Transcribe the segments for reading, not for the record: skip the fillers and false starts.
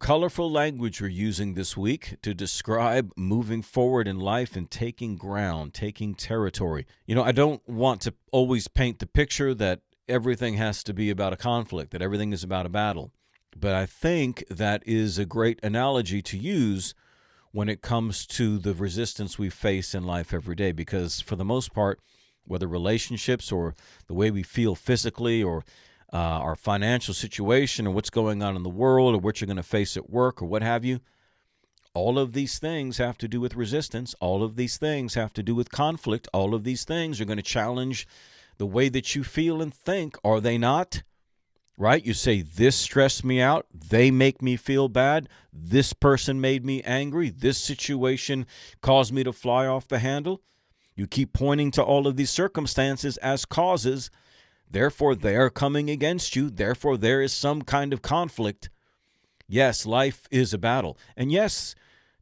colorful language we're using this week to describe moving forward in life and taking ground, taking territory. I don't want to always paint the picture that everything has to be about a conflict, that everything is about a battle. But I think that is a great analogy to use when it comes to the resistance we face in life every day, because for the most part, whether relationships or the way we feel physically or our financial situation or what's going on in the world or what you're going to face at work or what have you, all of these things have to do with resistance. All of these things have to do with conflict. All of these things are going to challenge the way that you feel and think, are they not? Right? You say, this stressed me out. They make me feel bad. This person made me angry. This situation caused me to fly off the handle. You keep pointing to all of these circumstances as causes. Therefore, they are coming against you. Therefore, there is some kind of conflict. Yes, life is a battle. And yes,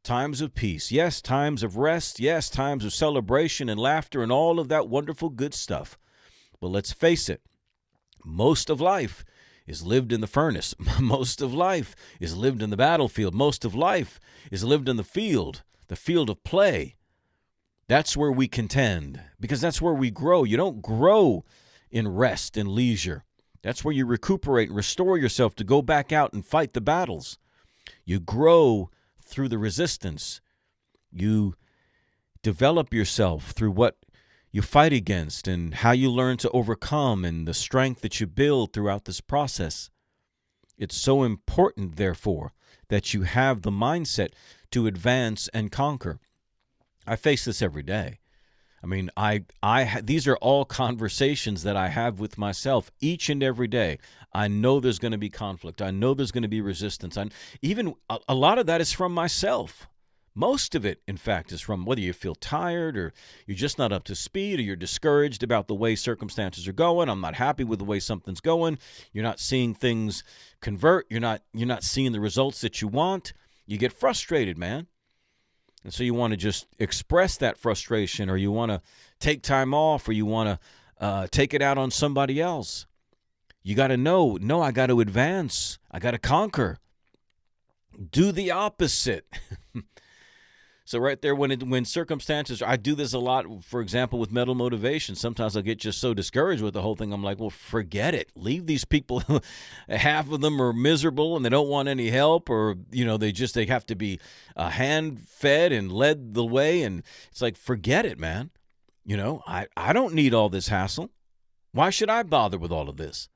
times of peace. Yes, times of rest. Yes, times of celebration and laughter and all of that wonderful good stuff. But let's face it, most of life is lived in the furnace. Most of life is lived in the battlefield. Most of life is lived in the field of play. That's where we contend, because that's where we grow. You don't grow in rest and leisure. That's where you recuperate and restore yourself to go back out and fight the battles. You grow through the resistance. You develop yourself through what you fight against and how you learn to overcome and the strength that you build throughout this process. It's so important, therefore, that you have the mindset to advance and conquer. I face this every day. I mean, these are all conversations that I have with myself each and every day. I know there's going to be conflict. I know there's going to be resistance. Even a lot of that is from myself. Most of it, in fact, is from whether you feel tired or you're just not up to speed or you're discouraged about the way circumstances are going. I'm not happy with the way something's going. You're not seeing things convert. You're not seeing the results that you want. You get frustrated, man. And so you want to just express that frustration, or you want to take time off, or you want to take it out on somebody else. You got to know, no, I got to advance. I got to conquer. Do the opposite. So right there, when circumstances, I do this a lot, for example, with mental motivation. Sometimes I'll get just so discouraged with the whole thing. I'm like, well, forget it. Leave these people. Half of them are miserable and they don't want any help, or, they have to be hand-fed and led the way. And it's like, forget it, man. I don't need all this hassle. Why should I bother with all of this?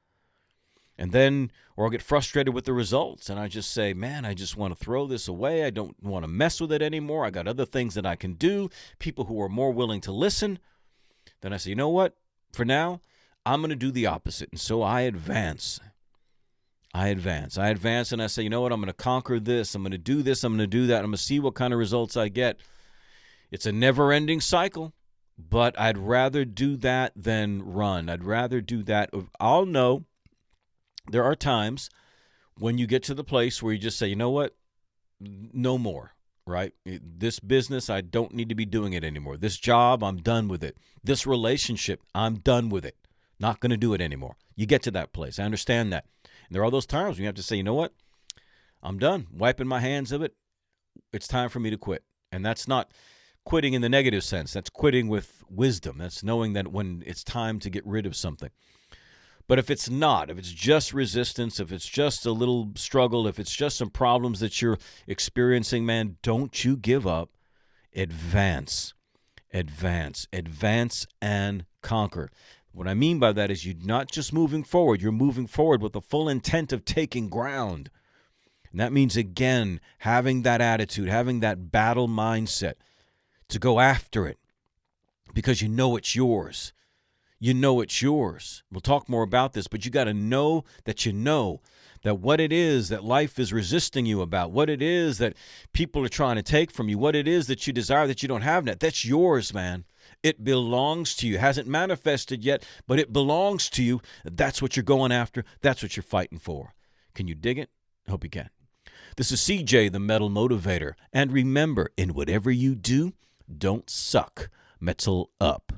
And then, or I'll get frustrated with the results, and I just say, man, I just want to throw this away. I don't want to mess with it anymore. I got other things that I can do, people who are more willing to listen. Then I say, you know what? For now, I'm going to do the opposite. And so I advance. I advance, and I say, you know what? I'm going to conquer this. I'm going to do this. I'm going to do that. I'm going to see what kind of results I get. It's a never-ending cycle, but I'd rather do that than run. I'd rather do that. I'll know. There are times when you get to the place where you just say, you know what, no more, right? This business, I don't need to be doing it anymore. This job, I'm done with it. This relationship, I'm done with it. Not going to do it anymore. You get to that place. I understand that. And there are those times when you have to say, you know what, I'm done. Wiping my hands of it. It's time for me to quit. And that's not quitting in the negative sense. That's quitting with wisdom. That's knowing that when it's time to get rid of something. But if it's not, if it's just resistance, if it's just a little struggle, if it's just some problems that you're experiencing, man, don't you give up. Advance, advance, advance, and conquer. What I mean by that is you're not just moving forward. You're moving forward with the full intent of taking ground. And that means, again, having that attitude, having that battle mindset to go after it because you know it's yours. You know it's yours. We'll talk more about this, but you got to know that what it is that life is resisting you about, what it is that people are trying to take from you, what it is that you desire that you don't have now, that's yours, man. It belongs to you. It hasn't manifested yet, but it belongs to you. That's what you're going after. That's what you're fighting for. Can you dig it? I hope you can. This is CJ, the Metal Motivator. And remember, in whatever you do, don't suck metal up.